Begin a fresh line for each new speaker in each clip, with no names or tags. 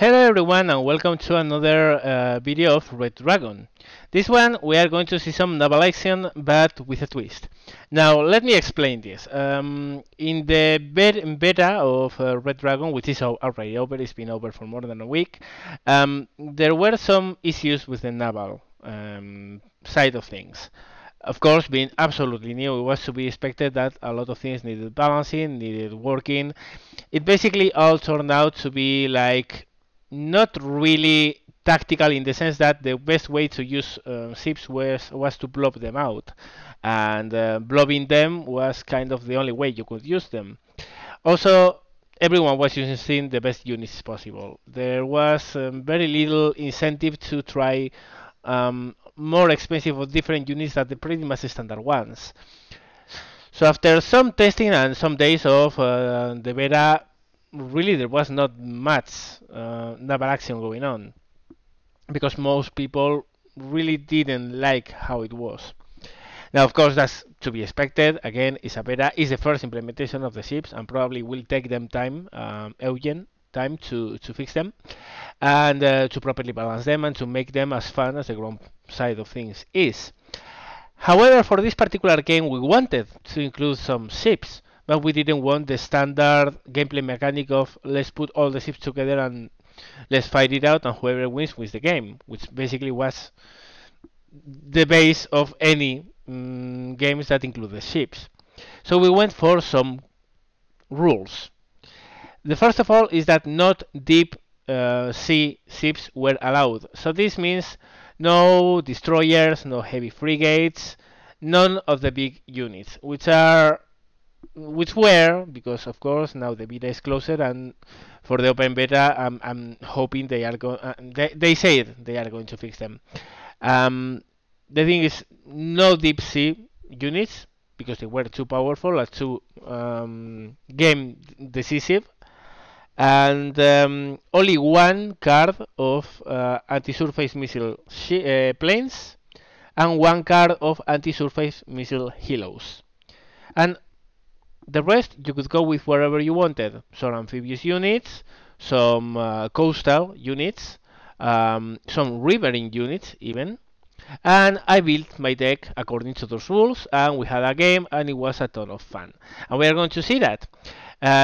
Hello everyone and welcome to another video of Red Dragon. This one we are going to see some naval action but with a twist. Now let me explain this. In the beta of Red Dragon, which is already over, it's been over for more than a week, there were some issues with the naval side of things. Of course, being absolutely new, it was to be expected that a lot of things needed balancing, needed working. It basically all turned out to be like not really tactical in the sense that the best way to use ships was to blob them out, and blobbing them was kind of the only way you could use them. Also, everyone was using the best units possible. There was very little incentive to try more expensive or different units than the pretty much standard ones. So after some testing and some days of the beta, really there was not much naval action going on because most people really didn't like how it was. Now, of course, that's to be expected. Again, it's a beta, it's the first implementation of the ships, and probably will take them time, time to fix them and to properly balance them and to make them as fun as the ground side of things is. However, for this particular game, we wanted to include some ships, but we didn't want the standard gameplay mechanic of let's put all the ships together and let's fight it out, and whoever wins wins the game, which basically was the base of any games that include the ships. So we went for some rules. The first of all is that not deep sea ships were allowed. So this means no destroyers, no heavy frigates, none of the big units, which were, because of course now the beta is closer, and for the open beta I'm hoping they are going. They said they are going to fix them. The thing is, no deep sea units because they were too powerful and too game decisive, and only one card of anti-surface missile planes and one card of anti-surface missile helos. And the rest you could go with wherever you wanted. Some amphibious units, some coastal units, some riverine units even. And I built my deck according to those rules, and we had a game, and it was a ton of fun. And we are going to see that.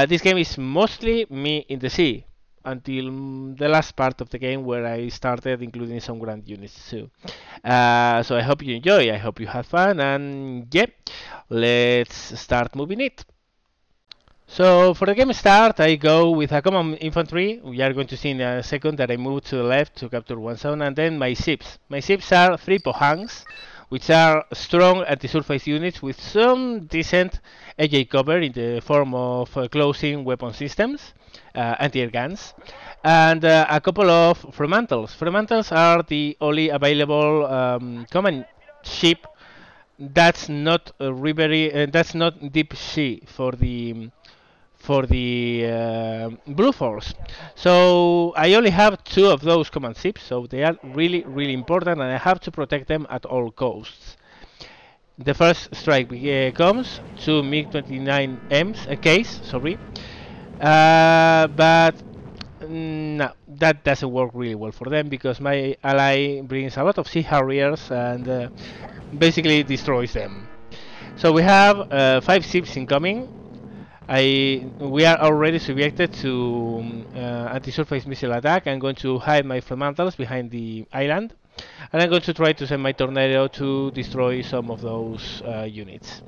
This game is mostly me in the sea until the last part of the game where I started including some ground units too. So I hope you enjoy, I hope you have fun, and yeah, let's start moving it. So for the game start, I go with a common infantry. We are going to see in a second that I move to the left to capture one zone, and then my ships. My ships are 3 pohangs, which are strong anti-surface units with some decent AJ cover in the form of closing weapon systems, anti-air guns, and a couple of Fremantles. Fremantles are the only available common ship that's not that's not deep sea for the Blue Force. So I only have 2 of those command ships, so they are really important, and I have to protect them at all costs. The first strike comes to MiG-29Ms, case, sorry, but no, that doesn't work really well for them because my ally brings a lot of Sea Harriers and basically destroys them. So we have 5 ships incoming. We are already subjected to anti-surface missile attack. I'm going to hide my Fremantles behind the island, and I'm going to try to send my tornado to destroy some of those units.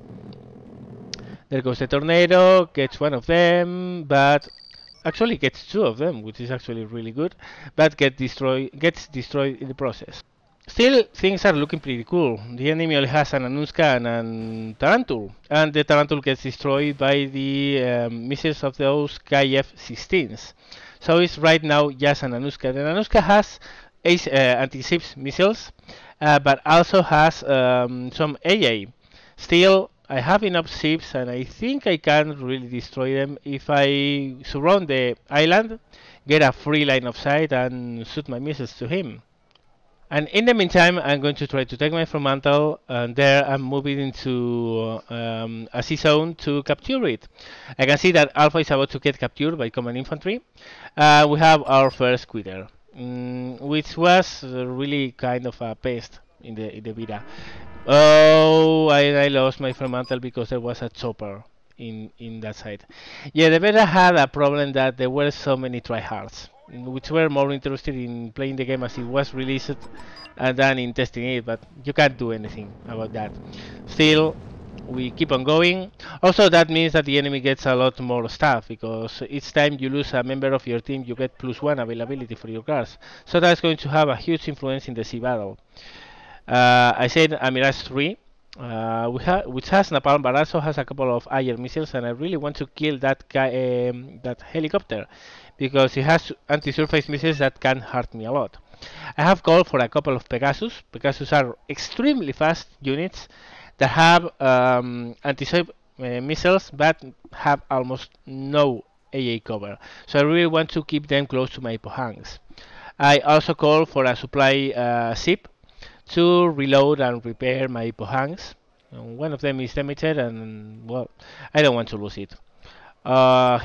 There goes the tornado, gets one of them, but actually gets 2 of them, which is actually really good, but gets destroyed in the process. Still, things are looking pretty cool. The enemy only has an Anuska and a Tarantul, and the Tarantul gets destroyed by the missiles of those KF-16s. So it's right now just an Anuska. The Anuska has anti-ships missiles, but also has some AA. Still, I have enough ships, and I think I can really destroy them if I surround the island, get a free line of sight, and shoot my missiles to him. And in the meantime, I'm going to try to take my frontmantle, and there I'm moving into a sea zone to capture it. I can see that Alpha is about to get captured by common infantry. We have our first quitter, which was really kind of a pest in the beta. Oh, I lost my frontmantle because there was a chopper in that side. Yeah, the beta had a problem that there were so many tryhards, which were more interested in playing the game as it was released than in testing it, but you can't do anything about that. Still, we keep on going. Also, that means that the enemy gets a lot more stuff because each time you lose a member of your team, you get +1 availability for your cars. So that's going to have a huge influence in the sea battle. I said a Mirage 3, which has napalm but also has a couple of air missiles, and I really want to kill that guy, that helicopter, because it has anti-surface missiles that can hurt me a lot. I have called for a couple of Pegasus. Pegasus are extremely fast units that have anti-surface missiles but have almost no AA cover. So I really want to keep them close to my pohangs. I also call for a supply ship to reload and repair my pohangs. One of them is damaged, and well, I don't want to lose it.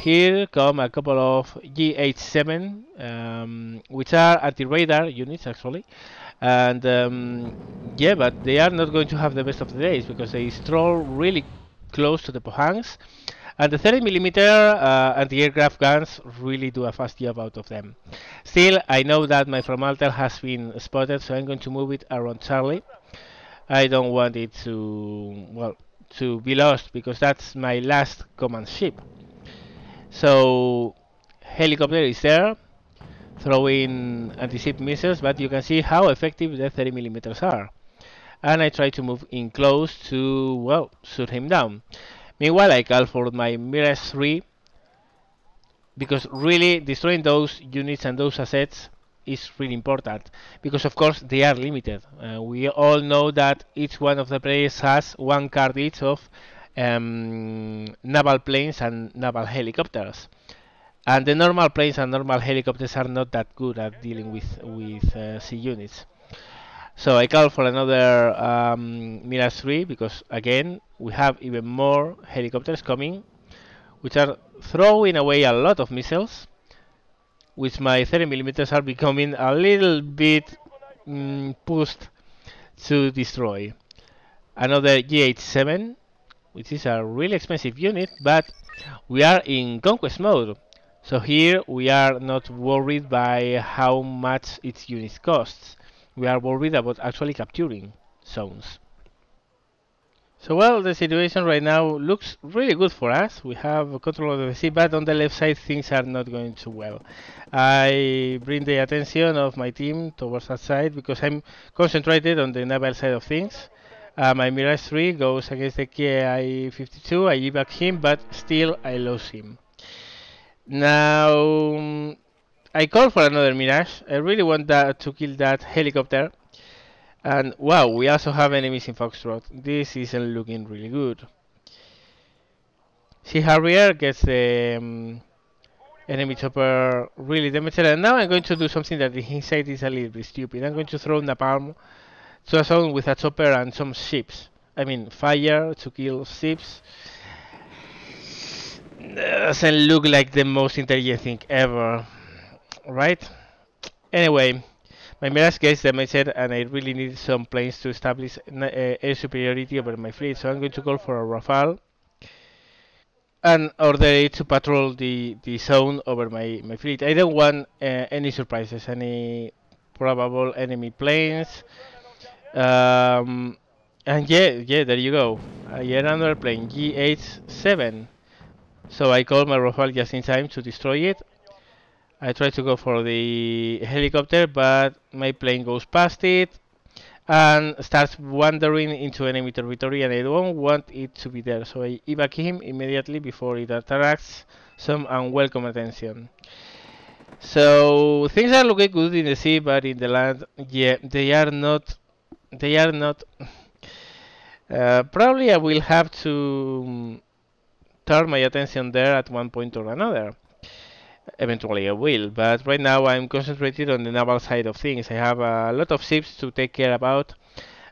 Here come a couple of GH7, which are anti-radar units actually, and yeah, but they are not going to have the best of the days because they stroll really close to the pohangs, and the 30mm anti-aircraft guns really do a fast job out of them. Still, I know that my frontmantle has been spotted, so I'm going to move it around Charlie. I don't want it to, well, to be lost because that's my last command ship. So helicopter is there, throwing anti-ship missiles, but you can see how effective the 30mm are. And I try to move in close to, well, shoot him down. Meanwhile, I call for my Mirage 3 because really destroying those units and those assets is really important because of course they are limited. We all know that each one of the players has one card each of naval planes and naval helicopters. And the normal planes and normal helicopters are not that good at dealing with sea units. So I call for another Mirage 3 because again we have even more helicopters coming, which are throwing away a lot of missiles, which my 30mm are becoming a little bit pushed to destroy. Another GH7, which is a really expensive unit, but we are in conquest mode. So here we are not worried by how much its unit costs. We are worried about actually capturing zones. So well, the situation right now looks really good for us. We have control of the sea, but on the left side things are not going too well. I bring the attention of my team towards that side because I'm concentrated on the naval side of things. My Mirage 3 goes against the Ki-52, I evac him, but still I lose him. Now, I call for another Mirage. I really want that to kill that helicopter. And wow, we also have enemies in Foxtrot. This isn't looking really good. Sea Harrier gets the enemy chopper really damaged, and now I'm going to do something that in hindsight is a little bit stupid. I'm going to throw napalm to a zone with a chopper and some ships. I mean, fire to kill ships. Doesn't look like the most intelligent thing ever, right? Anyway, my Mirage gets damaged and I really need some planes to establish air superiority over my fleet, so I'm going to call for a Rafale and order it to patrol the zone over my fleet. I don't want any surprises, any probable enemy planes. And yeah, there you go. Yet another plane, GH7. So I call my Rafale just in time to destroy it. I try to go for the helicopter, but my plane goes past it and starts wandering into enemy territory, and I don't want it to be there. So I evac him immediately before it attracts some unwelcome attention. So things are looking good in the sea, but in the land, yeah, they are not. They are not. Probably I will have to turn my attention there at one point or another. Eventually I will, but right now I'm concentrated on the naval side of things. I have a lot of ships to take care about,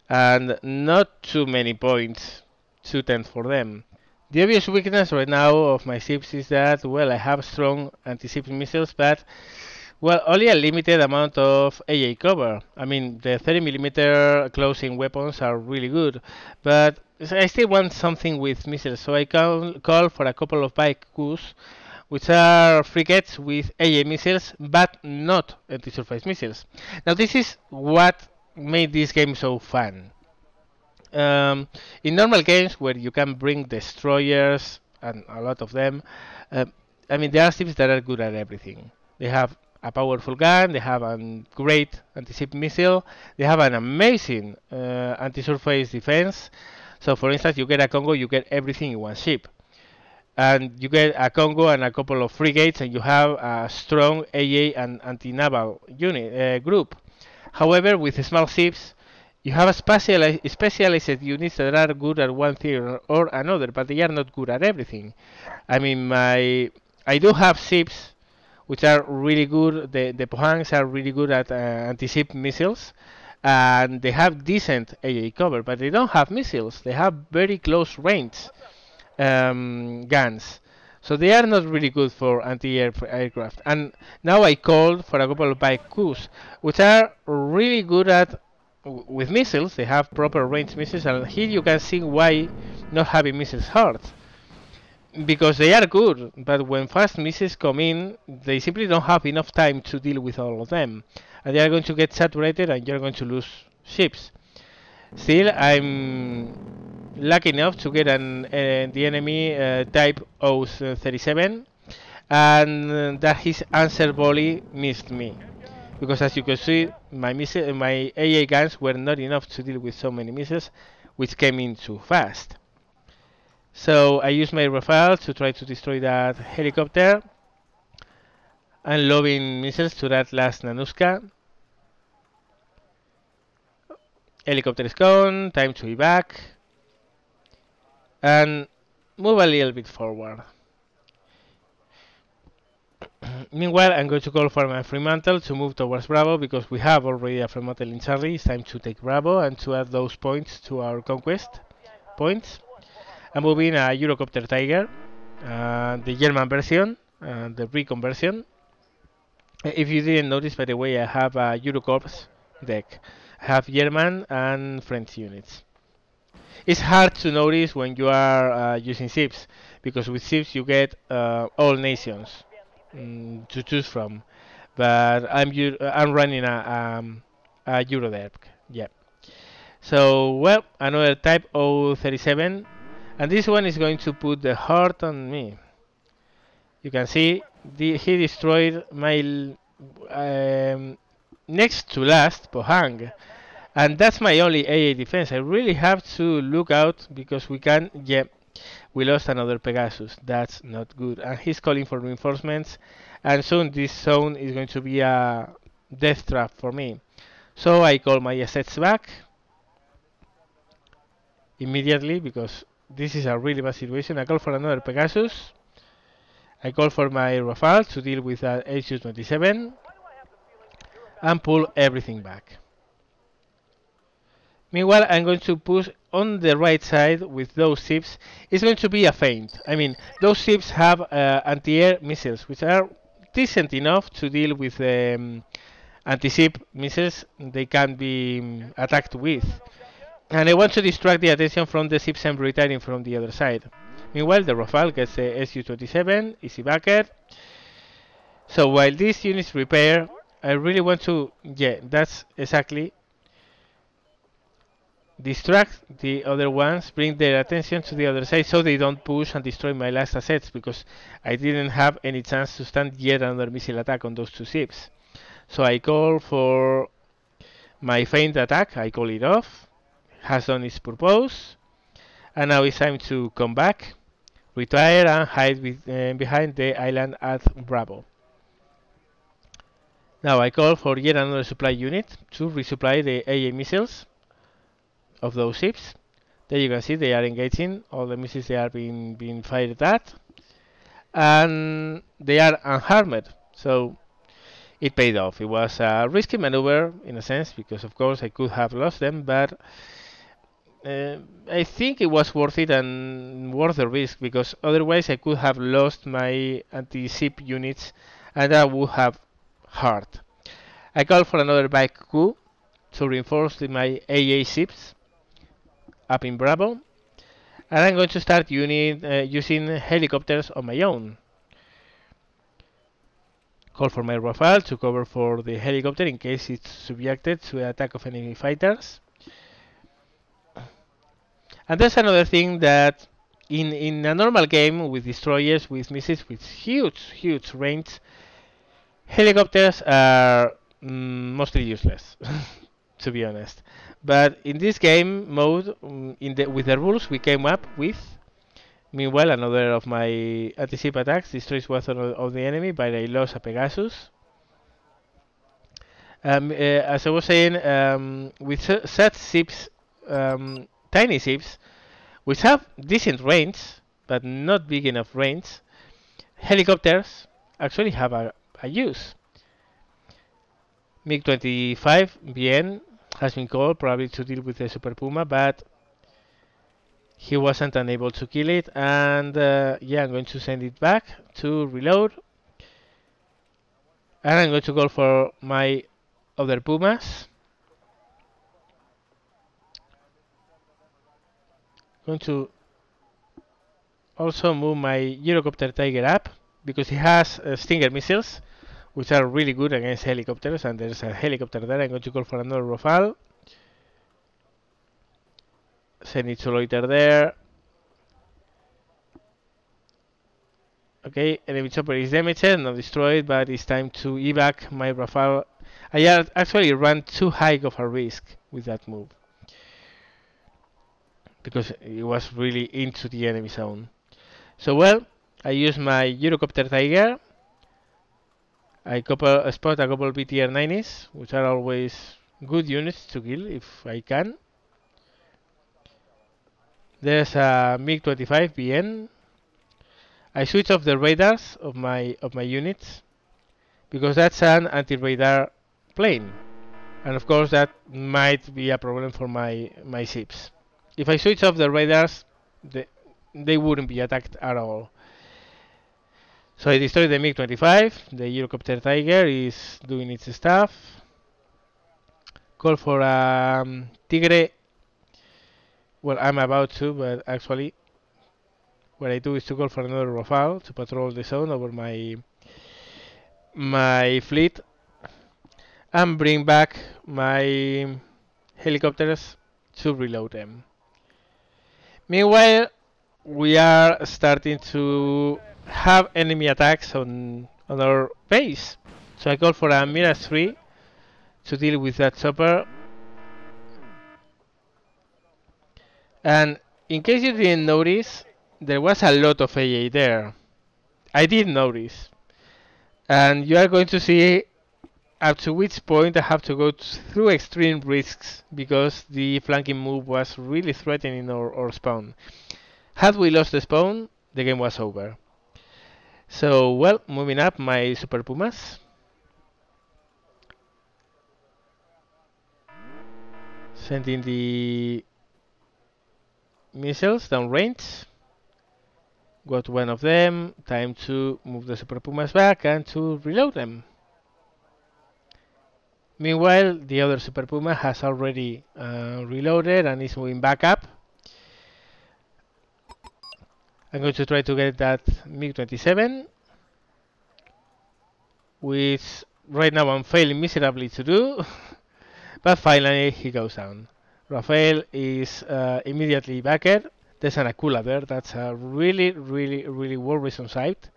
and not too many points to tend for them. The obvious weakness right now of my ships is that, well, I have strong anti-ship missiles, but, well, only a limited amount of AA cover. I mean, the 30mm closing weapons are really good, but I still want something with missiles, so I can call for a couple of Baikus, which are frigates with AA missiles, but not anti-surface missiles. Now, this is what made this game so fun. In normal games where you can bring destroyers and a lot of them, uh, I mean, there are ships that are good at everything. They have a powerful gun, they have a great anti-ship missile, they have an amazing anti-surface defense. So, for instance, you get a Congo, you get everything in one ship. And you get a Congo and a couple of frigates, and you have a strong AA and anti-naval unit group. However, with small ships, you have a specialized units that are good at one thing or another, but they are not good at everything. I mean, I do have ships which are really good. The Pohangs are really good at anti-ship missiles, and they have decent AA cover, but they don't have missiles. They have very close range guns. So they are not really good for anti-aircraft. And now I called for a couple of Baikus, which are really good at with missiles. They have proper range missiles, and here you can see why not having missiles hurts. Because they are good, but when fast missiles come in, they simply don't have enough time to deal with all of them, and they are going to get saturated, and you're going to lose ships. Still, I'm lucky enough to get the enemy type 037, and that his answer volley missed me. Because as you can see, my AA guns were not enough to deal with so many missiles, which came in too fast. So I used my Rafale to try to destroy that helicopter, and lobbing missiles to that last Nanuska. Helicopter is gone, time to evac, and move a little bit forward. Meanwhile, I'm going to call for my Fremantle to move towards Bravo, because we have already a Fremantle in Charlie. It's time to take Bravo and to add those points to our conquest points. I'm moving a Eurocopter Tiger, the German version, the recon version. If you didn't notice, by the way, I have a Eurocorps deck. I have German and French units. It's hard to notice when you are using ships, because with ships you get all nations to choose from. But I'm running a Euro deck. Yeah. So, well, another type 037, and this one is going to put the heart on me. You can see he destroyed my next to last Pohang, and that's my only AA defense. I really have to look out, because we lost another Pegasus. That's not good, and he's calling for reinforcements, and soon this zone is going to be a death trap for me. So I call my assets back immediately, because this is a really bad situation. I call for another Pegasus. I call for my Rafale to deal with that HU-27 and pull everything back. Meanwhile, I'm going to push on the right side with those ships. It's going to be a feint. I mean, those ships have anti-air missiles, which are decent enough to deal with anti-ship missiles they can be attacked with. And I want to distract the attention from the ships I'm retiring from the other side. Meanwhile, the Rafale gets the SU-27, easy backer. So while these units repair, I really want to, that's exactly, distract the other ones, bring their attention to the other side so they don't push and destroy my last assets, because I didn't have any chance to stand yet another missile attack on those two ships. So I call for my feint attack, I call it off, has done its purpose, and now it's time to come back, retire, and hide behind the island at Bravo. Now I call for yet another supply unit to resupply the AA missiles of those ships. There you can see they are engaging, all the missiles they are being fired at. and they are unharmed. So it paid off. It was a risky maneuver in a sense because, of course, I could have lost them, but I think it was worth it and worth the risk because otherwise I could have lost my anti-ship units and that would have hurt. I called for another bike coup to reinforce my AA ships up in Bravo, and I'm going to start using helicopters on my own. Call for my Rafale to cover for the helicopter in case it's subjected to the attack of enemy fighters. And there's another thing that in a normal game with destroyers, with missiles, with huge range, helicopters are mostly useless, to be honest. But in this game mode, with the rules we came up with, meanwhile another of my anti-ship attacks destroys one of the enemy, but I lost a Pegasus. As I was saying, with such ships, tiny ships, which have decent range, but not big enough range, helicopters actually have a use. MiG-25 BN has been called probably to deal with the Super Puma, but he wasn't unable to kill it, and yeah, I'm going to send it back to reload, and I'm going to go for my other Pumas. Going to also move my Eurocopter Tiger up because he has Stinger missiles, which are really good against helicopters, and there's a helicopter there. I'm going to call for another Rafale. Send it to loiter there. Okay, enemy chopper is damaged, not destroyed, but it's time to evac my Rafale. I actually ran too high of a risk with that move because it was really into the enemy zone. So well, I use my Eurocopter Tiger. I spot a couple BTR 90s, which are always good units to kill if I can. There's a MiG-25 BN. I switch off the radars of my units because that's an anti-radar plane, and of course that might be a problem for my ships. If I switch off the radars, they wouldn't be attacked at all. So I destroyed the MiG-25. The Eurocopter Tiger is doing its stuff. Call for a Tigre. Well, I'm about to, but actually what I do is to call for another Rafale to patrol the zone over my fleet and bring back my helicopters to reload them. Meanwhile, we are starting to have enemy attacks on our base. So I call for a Mirage 3 to deal with that chopper. And in case you didn't notice, there was a lot of AA there. I did notice. And you are going to see up to which point I have to go through extreme risks because the flanking move was really threatening our spawn. Had we lost the spawn, the game was over. So, well, moving up my Super Pumas. Sending the missiles downrange. Got one of them. Time to move the Super Pumas back and to reload them. Meanwhile, the other Super Puma has already reloaded and is moving back up. I'm going to try to get that MiG-27, which right now I'm failing miserably to do, but finally he goes down. Rafael is immediately backed. There's an Akula there. That's a really worrisome sight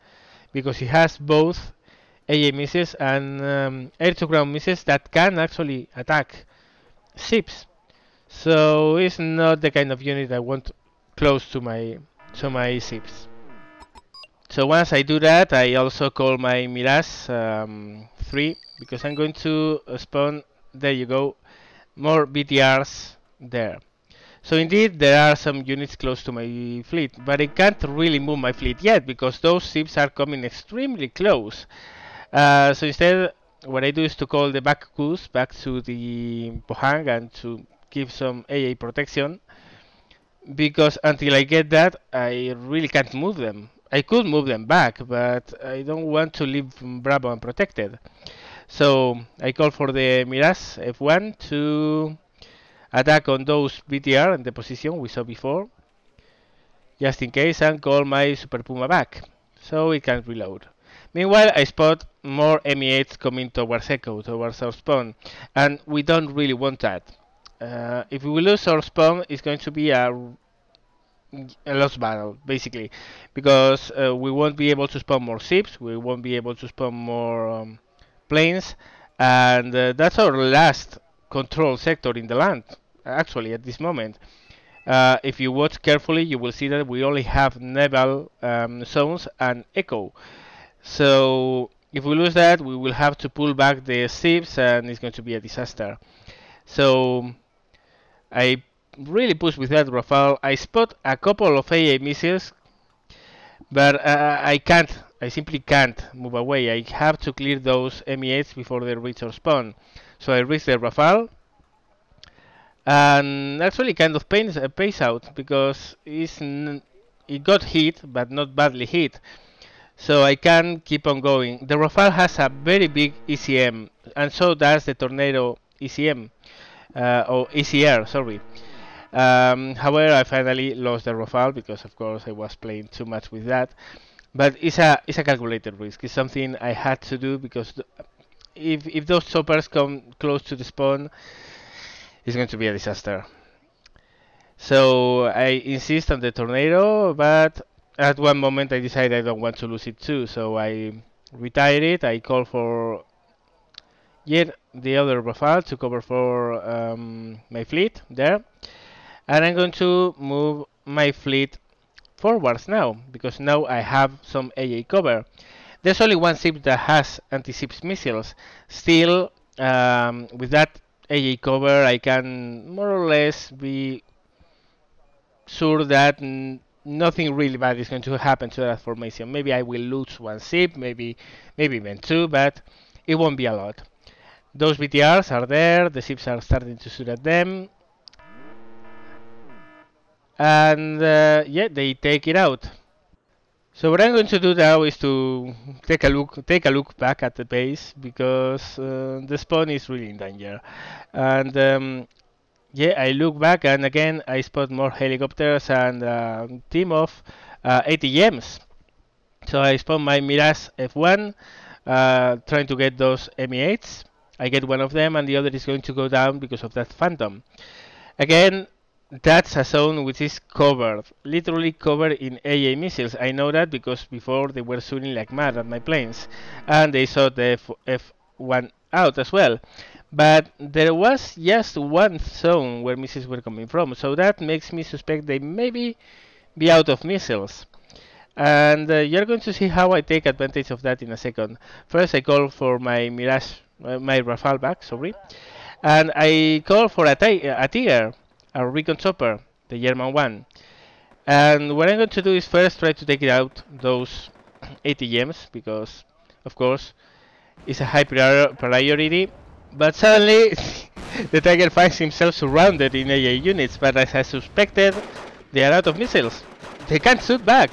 because he has both AA missiles and air-to-ground missiles that can actually attack ships. So it's not the kind of unit I want close to my ships. So once I do that, I also call my Mirage 3 because I'm going to spawn, there you go, more BTRs there. So indeed, there are some units close to my fleet, but I can't really move my fleet yet because those ships are coming extremely close. So instead, what I do is to call the back crews back to the Pohang and to give some AA protection, because until I get that, I really can't move them. I could move them back, but I don't want to leave Bravo unprotected. So I call for the Mirage F1 to attack on those BTR in the position we saw before, just in case, and call my Super Puma back, so it can reload. Meanwhile, I spot more ME8s coming towards Echo, towards our spawn, and we don't really want that. If we lose our spawn, it's going to be a lost battle, basically, because we won't be able to spawn more ships, we won't be able to spawn more planes, and that's our last control sector in the land, actually, at this moment. If you watch carefully, you will see that we only have naval zones and echo. So if we lose that, we will have to pull back the ships, and it's going to be a disaster. So I really push with that Rafale. I spot a couple of AA missiles, but I can't. I simply can't move away. I have to clear those ME8s before they reach our spawn. So I risk the Rafale, and actually kind of pays out because it got hit, but not badly hit. So I can keep on going. The Rafale has a very big ECM, and so does the Tornado ECM, or ECR, sorry. However, I finally lost the Rafale because, of course, I was playing too much with that. But it's a calculated risk. It's something I had to do because if those choppers come close to the spawn, it's going to be a disaster. So I insist on the Tornado, but at one moment I decide I don't want to lose it too. So I retire it. I call for yet the other Rafale to cover for my fleet there. And I'm going to move my fleet forwards now, because now I have some AA cover. There's only one ship that has anti-ship missiles. Still, with that AA cover, I can more or less be sure that nothing really bad is going to happen to that formation. Maybe I will lose one ship, maybe even two, but it won't be a lot. Those BTRs are there, the ships are starting to shoot at them, and yeah, they take it out. So what I'm going to do now is to take a look back at the base, because the spawn is really in danger. And yeah, I look back, and again I spot more helicopters and a team of ATMs. So I spot my Mirage F1, trying to get those ME8s. I get one of them, and the other is going to go down because of that Phantom. Again, that's a zone which is covered, literally covered in AA missiles. I know that because before they were shooting like mad at my planes, and they saw the F1 out as well. But there was just one zone where missiles were coming from, so that makes me suspect they maybe be out of missiles. And you're going to see how I take advantage of that in a second. First, I call for my Mirage, my Rafale back, sorry, and I call for a Tiger, a recon chopper, the German one. And what I'm going to do is first try to take it out those ATMs, because of course it's a high priority. But suddenly the Tiger finds himself surrounded in AA units, but as I suspected, they are out of missiles. They can't shoot back.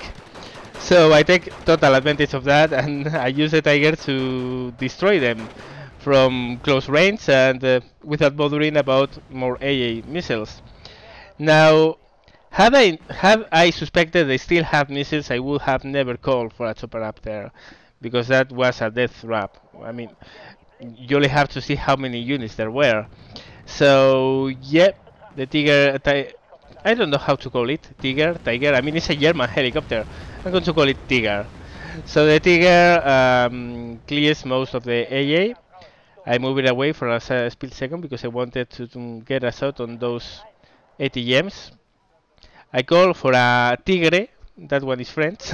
So I take total advantage of that, and I use the Tiger to destroy them from close range, and without bothering about more AA missiles. Now, had I suspected they still have missiles, I would have never called for a chopper up there, because that was a death trap. I mean, you only have to see how many units there were. So, yep, the Tiger, I don't know how to call it, Tiger, I mean, it's a German helicopter. I'm going to call it Tiger. So the Tiger clears most of the AA. I move it away for a split second because I wanted to get a shot on those ATMs. I call for a Tigre, that one is French.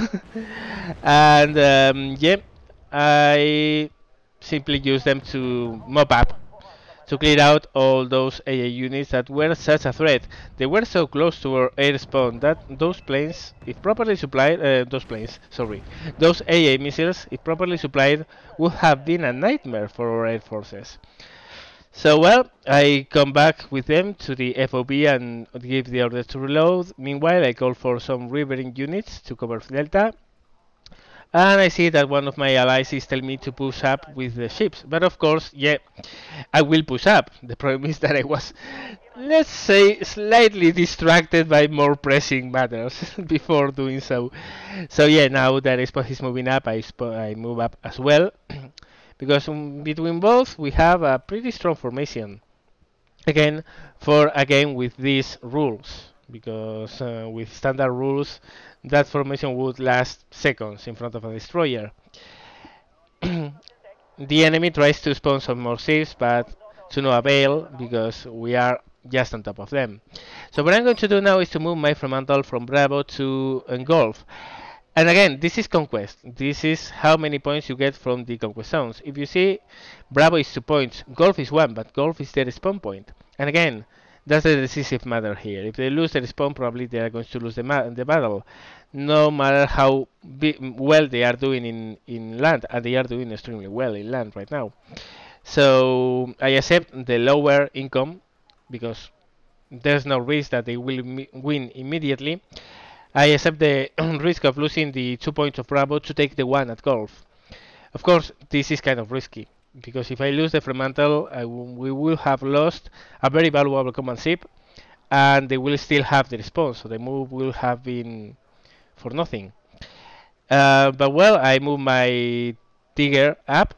And yeah, I simply use them to mop up to clear out all those AA units that were such a threat. They were so close to our air spawn that those planes, if properly supplied, those AA missiles, if properly supplied, would have been a nightmare for our air forces. So well, I come back with them to the FOB and give the order to reload. Meanwhile, I call for some riverine units to cover Delta. And I see that one of my allies is telling me to push up with the ships. But of course, yeah, I will push up. The problem is that I was, let's say, slightly distracted by more pressing matters before doing so. So yeah, now that Spot is moving up, I move up as well. Because between both we have a pretty strong formation. Again, for a game with these rules, because with standard rules, that formation would last seconds in front of a destroyer. The enemy tries to spawn some more ships, but to no avail because we are just on top of them. So what I'm going to do now is to move my Fremantle from Bravo to Engulf. And again, this is conquest. This is how many points you get from the conquest zones. If you see, Bravo is 2 points, Golf is 1, but Golf is their spawn point. And again, that's the decisive matter here. If they lose their spawn, probably they are going to lose the battle. No matter how well they are doing in land, and they are doing extremely well in land right now. So I accept the lower income because there's no risk that they will win immediately. I accept the risk of losing the 2 points of Bravo to take the 1 at Golf. Of course, this is kind of risky, because if I lose the Fremantle, we will have lost a very valuable command ship, and they will still have the response, so the move will have been for nothing. But well, I move my Tiger up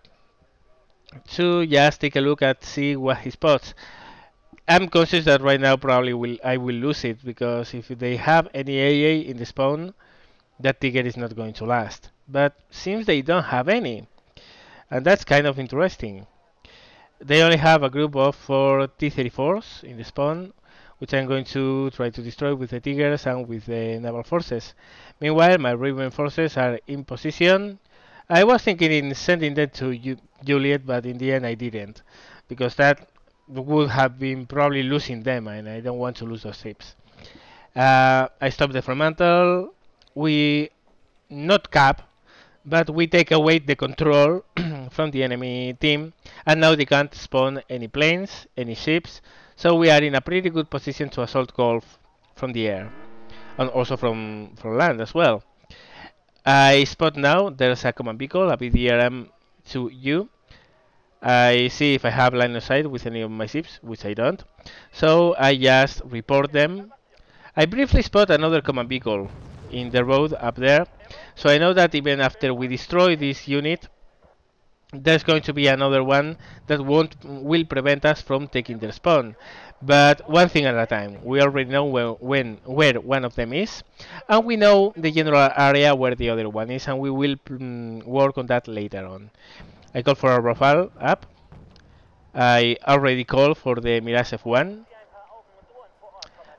to just take a look at see what he spots. I'm conscious that right now probably I will lose it, because if they have any AA in the spawn, that ticket is not going to last. But seems they don't have any, and that's kind of interesting. They only have a group of 4 T-34s in the spawn, which I'm going to try to destroy with the Tigers and with the naval forces. Meanwhile, my Riven forces are in position. I was thinking in sending them to Juliet, but in the end I didn't, because that would have been probably losing them, and I don't want to lose those ships. I stop the Fremantle. We not cap, but we take away the control from the enemy team, and now they can't spawn any planes, any ships, so we are in a pretty good position to assault Gulf from the air, and also from land as well. I spot now there's a command vehicle, a BDRM to you. I see if I have line of sight with any of my ships, which I don't, so I just report them. I briefly spot another command vehicle in the road up there, so I know that even after we destroy this unit, there's going to be another one that will prevent us from taking their spawn. But one thing at a time. We already know where one of them is, and we know the general area where the other one is, and we will work on that later on. I call for a Rafale up. I already called for the Mirage F1.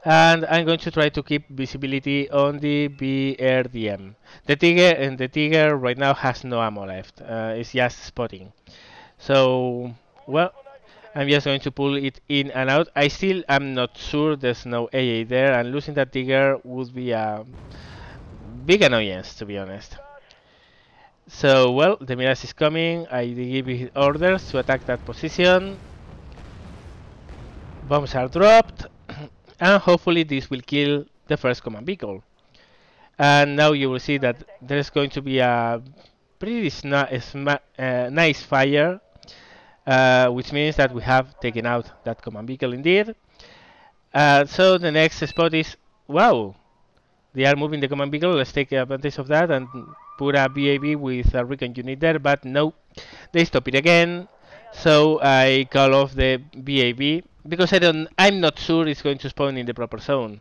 And I'm going to try to keep visibility on the BRDM. The Tiger right now has no ammo left. It's just spotting. So, well, I'm just going to pull it in and out. I still am not sure there's no AA there, and losing that Tiger would be a big annoyance, to be honest. So, well, the Mirage is coming. I give it orders to attack that position. Bombs are dropped, and hopefully this will kill the first command vehicle. And now you will see that there's going to be a pretty nice fire, which means that we have taken out that command vehicle indeed. So the next spot is, wow, they are moving the command vehicle. Let's take advantage of that and put a BAB with a recon unit there, but no, they stop it again. So I call off the BAB because I'm not sure it's going to spawn in the proper zone.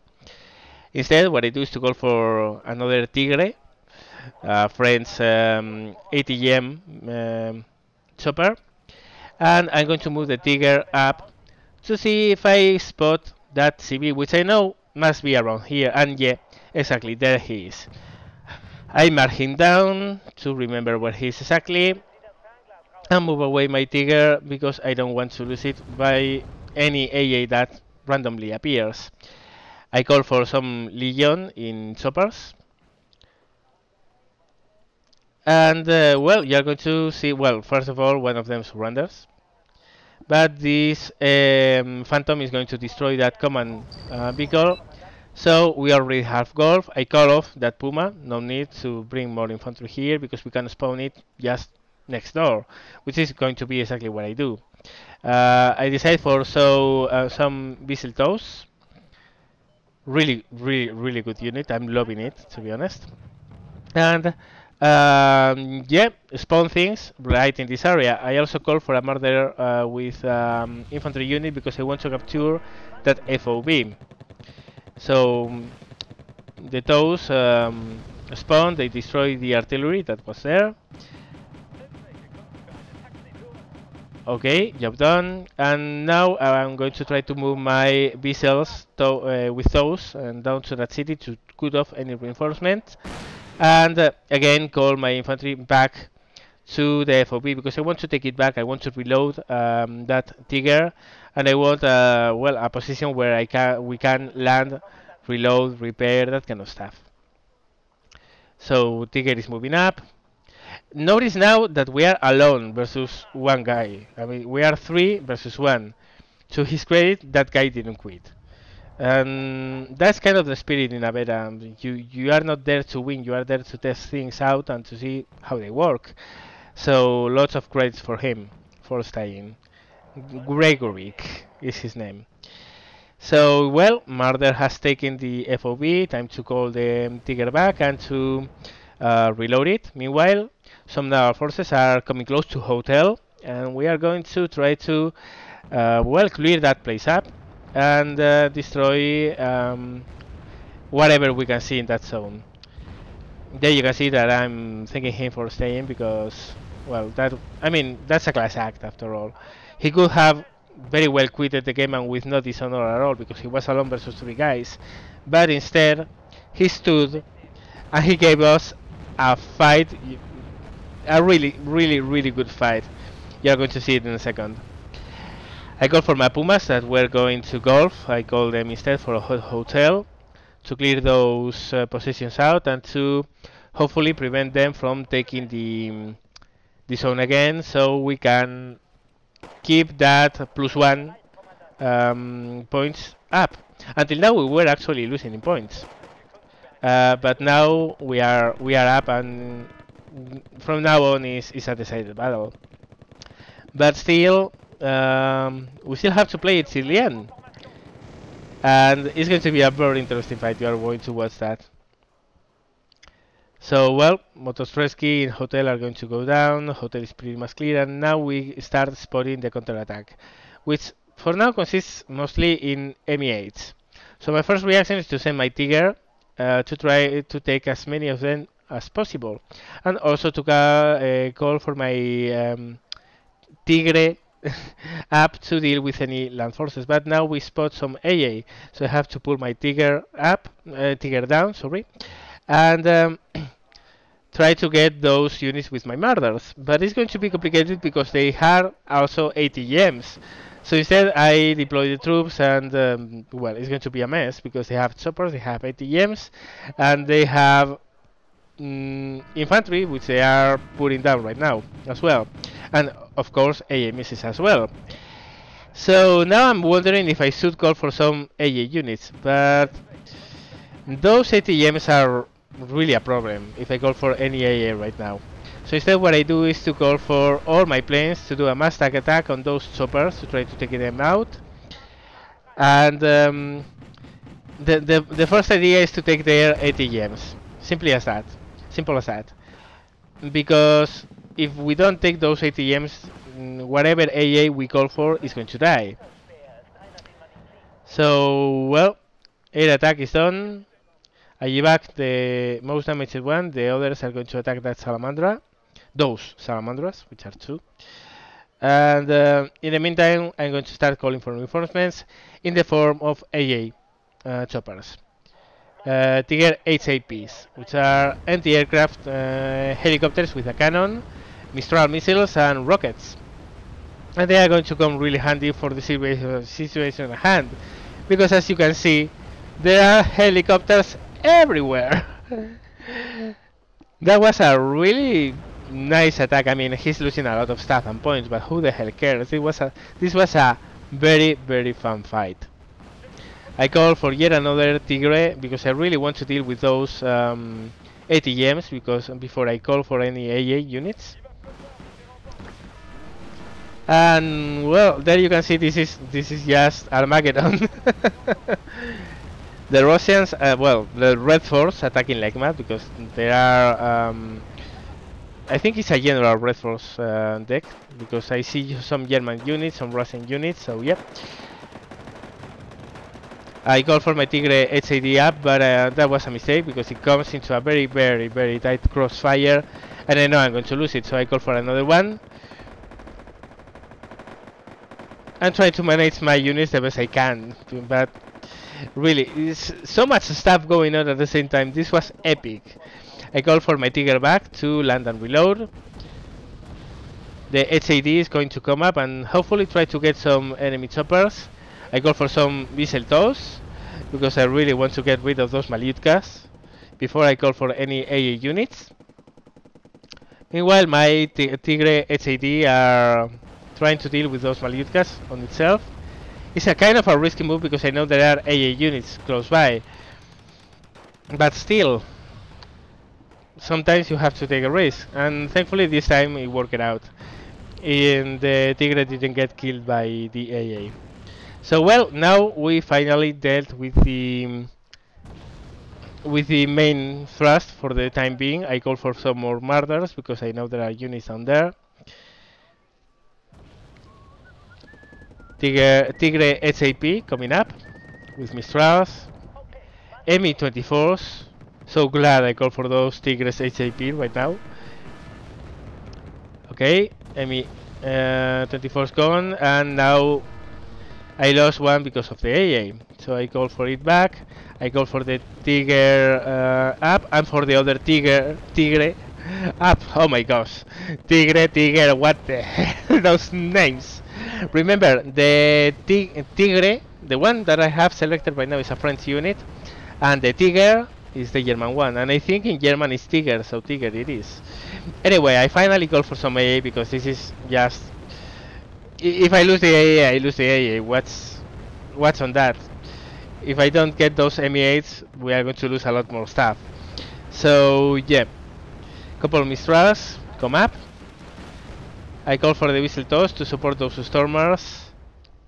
Instead, what I do is to call for another Tigre, French ATM chopper, and I'm going to move the Tiger up to see if I spot that CB, which I know must be around here, and yeah, exactly, there he is. I mark him down to remember where he is exactly. and move away my Tiger because I don't want to lose it by any AA that randomly appears. I call for some Legion in choppers. And well, you're going to see, well, first of all, one of them surrenders. But this Phantom is going to destroy that command vehicle. So we already have golf. I call off that Puma. No need to bring more infantry here because we can spawn it just next door, which is going to be exactly what I do. I decide for some Vessel Toes. Really, really, really good unit. I'm loving it, to be honest. And yeah, spawn things right in this area. I also call for a murder with infantry unit because I want to capture that FOB. So the toes spawn, they destroy the artillery that was there. Okay, job done. And now I'm going to try to move my vessels with those and down to that city to cut off any reinforcement. And again, call my infantry back to the FOB because I want to take it back. I want to reload that Tiger, and I want well, a position where we can land, reload, repair, that kind of stuff. So Tiger is moving up. Notice now that we are alone versus one guy. I mean, we are 3 versus 1. To his credit, that guy didn't quit. And that's kind of the spirit in a beta. You are not there to win, you are there to test things out and to see how they work. So lots of credits for him for staying. Gregoric is his name. So well, Marder has taken the FOB. Time to call the Tiger back and to reload it. Meanwhile, some naval forces are coming close to hotel, and we are going to try to well, clear that place up and destroy whatever we can see in that zone. There you can see that I'm thanking him for staying because, well, I mean, that's a class act after all. He could have very well quitted the game and with no dishonor at all because he was alone versus 3 guys, but instead he stood and he gave us a fight, a really, really, really good fight. You're going to see it in a second. I called for my Pumas that were going to golf. I called them instead for a hotel to clear those positions out and to hopefully prevent them from taking the zone again, so we can keep that +1 points up. Until now we were actually losing in points, but now we are up, and from now on is a decided battle. But still, we still have to play it till the end. And it's going to be a very interesting fight. You are going to watch that. So, well, Motosfresky and Hotel are going to go down. Hotel is pretty much clear. And now we start spotting the counterattack, which for now consists mostly in ME8s. So my first reaction is to send my Tiger to try to take as many of them as possible. And also to call for my Tigre up to deal with any land forces, but now we spot some AA, so I have to pull my Tiger up, Tiger down, sorry, and try to get those units with my murders. But it's going to be complicated because they have also ATGMs. So instead I deploy the troops and well, it's going to be a mess because they have choppers, they have ATGMs, and they have infantry, which they are putting down right now as well, and of course AA misses as well. So now I'm wondering if I should call for some AA units, but those ATMs are really a problem if I call for any AA right now. So instead what I do is to call for all my planes to do a mass tag attack on those choppers to try to take them out. And the first idea is to take their ATGMs. Simply as that. Simple as that. Because if we don't take those ATMs, whatever AA we call for is going to die. So, well, air attack is done. I evac the most damaged one. The others are going to attack that Salamandra. Those Salamandras, which are 2. And in the meantime, I'm going to start calling for reinforcements in the form of AA choppers. Tiger HAPs, which are anti-aircraft helicopters with a cannon, Mistral missiles and rockets. And they are going to come really handy for the situation at hand, because as you can see, there are helicopters everywhere. That was a really nice attack. I mean, he's losing a lot of stuff and points, but who the hell cares? This was a very, very fun fight. I call for yet another Tigre because I really want to deal with those ATMs because before I call for any AA units. And well, there you can see this is just Armageddon. The Russians, well, the Red Force attacking like mad because there are, I think it's a general Red Force deck because I see some German units, some Russian units, so yep. I call for my Tigre HAD up, but that was a mistake because it comes into a very, very, very tight crossfire, and I know I'm going to lose it, so I call for another one. I'm trying to manage my units the best I can, but really, it's so much stuff going on at the same time. This was epic. I call for my Tiger back to land and reload. The HAD is going to come up and hopefully try to get some enemy choppers. I call for some missile toss because I really want to get rid of those Malyutkas before I call for any AA units. Meanwhile, my Tigre HAD are trying to deal with those Malyutkas on itself. It's a kind of a risky move because I know there are AA units close by, but still, sometimes you have to take a risk, and thankfully this time it worked out, and the Tigre didn't get killed by the AA. So well, now we finally dealt with the main thrust for the time being. I call for some more murders because I know there are units down there. Tigre HAP coming up with Mistrals, Me-24s. So glad I call for those Tigres HAP right now. Okay, Me-24's gone, and now I lost one because of the AA. So I call for it back. I call for the Tiger up, and for the other Tigre up. Oh my gosh, Tigre, what the hell? Those names. Remember, the Tigre, the one that I have selected right now is a French unit, and the Tiger is the German one, and I think in German it's Tiger, so Tiger it is. Anyway, I finally called for some AA because this is just... If I lose the AA, I lose the AA. What's on that? If I don't get those ME8s, we are going to lose a lot more stuff. So yeah, couple of Mistrals come up. I call for the Whistle Toss to support those Stormers,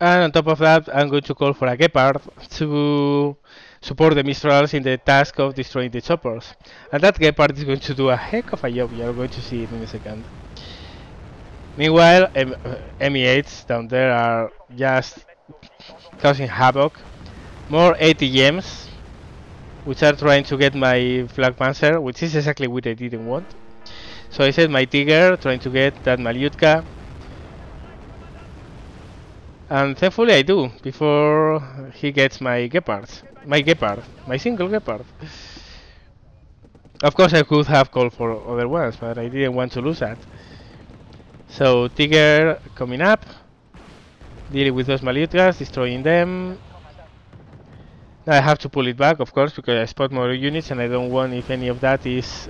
and on top of that I'm going to call for a Gepard to support the Mistrals in the task of destroying the choppers. And that Gepard is going to do a heck of a job, you are going to see it in a second. Meanwhile, ME8s down there are just causing havoc. More ATMs, which are trying to get my Flag Panzer, which is exactly what I didn't want. So I set my Tiger, trying to get that Malyutka. And thankfully I do, before he gets my Gepard. My single Gepard. Of course I could have called for other ones, but I didn't want to lose that. So Tiger coming up, dealing with those Malyutkas, destroying them. Now I have to pull it back, of course, because I spot more units and I don't want if any of that is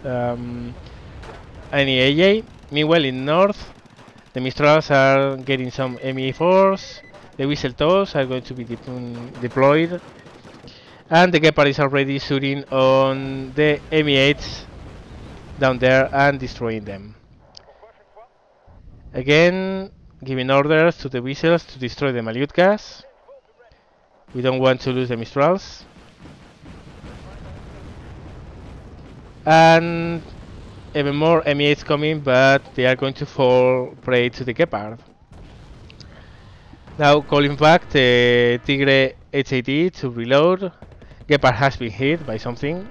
any AA. Meanwhile, in north, the Mistrals are getting some ME4s, the Whistle Toss are going to be deployed, and the Gepard is already shooting on the ME8s down there and destroying them. Again, giving orders to the Whistles to destroy the Malyutkas. We don't want to lose the Mistrals. And even more ME8s coming, but they are going to fall prey to the Gepard. Now calling back the Tigre HAD to reload. Gepard has been hit by something.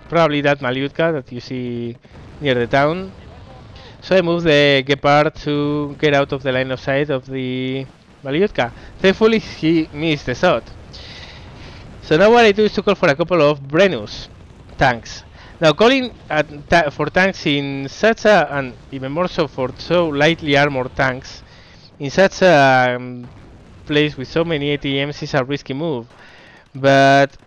Probably that Malyutka that you see near the town. So I move the Gepard to get out of the line of sight of the Malyutka. Thankfully he missed the shot. So now what I do is to call for a couple of Brennus tanks. Now, calling for tanks in such a, and even more so for so lightly armored tanks, in such a place with so many ATMs is a risky move. But,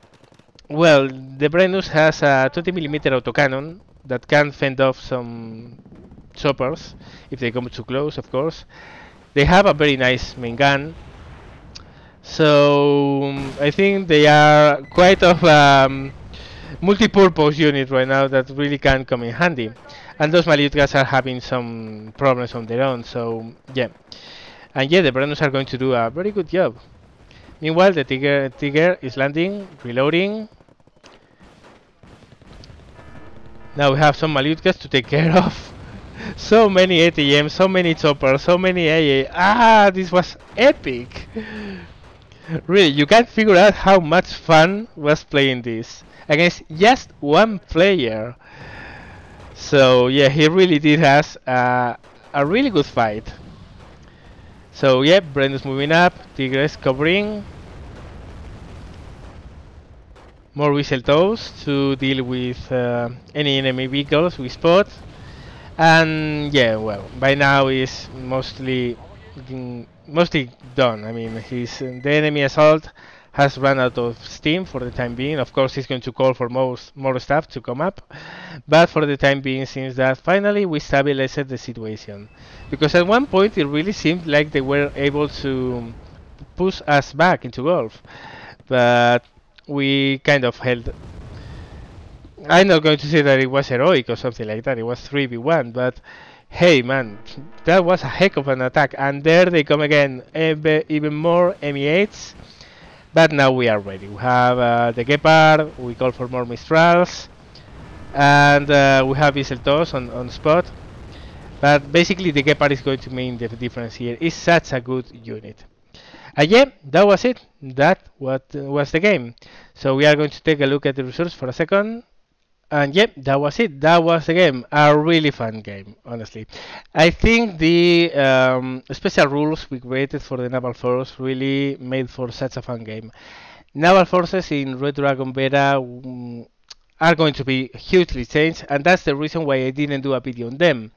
well, the Brennus has a 20mm autocannon that can fend off some choppers if they come too close, of course. They have a very nice main gun. So, I think they are quite of multi-purpose unit right now that really can come in handy. And those Malyutkas are having some problems on their own, so yeah. And yeah, the Brennus are going to do a very good job. Meanwhile, the Tiger is landing, reloading. Now we have some Malyutkas to take care of. So many ATMs, so many choppers, so many AA. Ah, this was epic! Really, you can't figure out how much fun was playing this against just one player. So yeah, he really did has a really good fight. So yeah, Brenda's moving up, Tigres covering. More whistle toes to deal with any enemy vehicles we spot. And yeah, well, by now is mostly done. I mean, the enemy assault has run out of steam for the time being. Of course, he's going to call for more stuff to come up, but for the time being, seems that finally we stabilized the situation. Because at one point it really seemed like they were able to push us back into Gulf, but we kind of held. I'm not going to say that it was heroic or something like that. It was 3v1, but hey, man, that was a heck of an attack. And there they come again, even more ME8s. But now we are ready. We have the Gepard, we call for more Mistrals, and we have Iseltos on spot. But basically the Gepard is going to make the difference here. It's such a good unit. And yeah, that was it. That was the game. So we are going to take a look at the results for a second. And yep, that was it. That was the game. A really fun game, honestly. I think the special rules we created for the Naval Force really made for such a fun game. Naval Forces in Red Dragon Beta are going to be hugely changed, and that's the reason why I didn't do a video on them.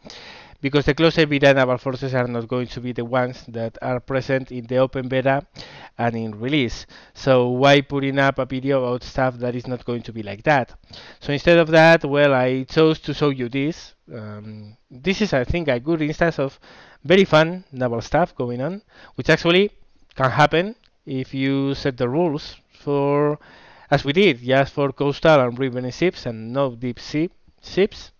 Because the closed beta Naval Forces are not going to be the ones that are present in the open beta and in release. So why putting up a video about stuff that is not going to be like that? So instead of that, well, I chose to show you this. This is, I think, a good instance of very fun naval stuff going on, which actually can happen if you set the rules for, as we did, just for coastal and riverine ships and no deep sea ships.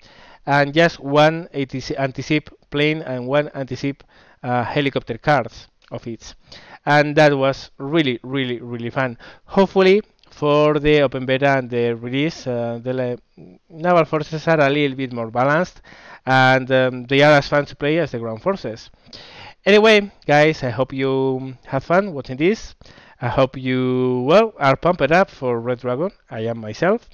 And just one anti-ship plane and one anti-ship helicopter cards of each. And that was really, really, really fun. Hopefully, for the open beta and the release, the naval forces are a little bit more balanced, and they are as fun to play as the ground forces. Anyway, guys, I hope you had fun watching this. I hope you, well, are pumped up for Red Dragon. I am myself.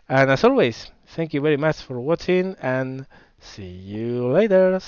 And as always, thank you very much for watching, and see you later.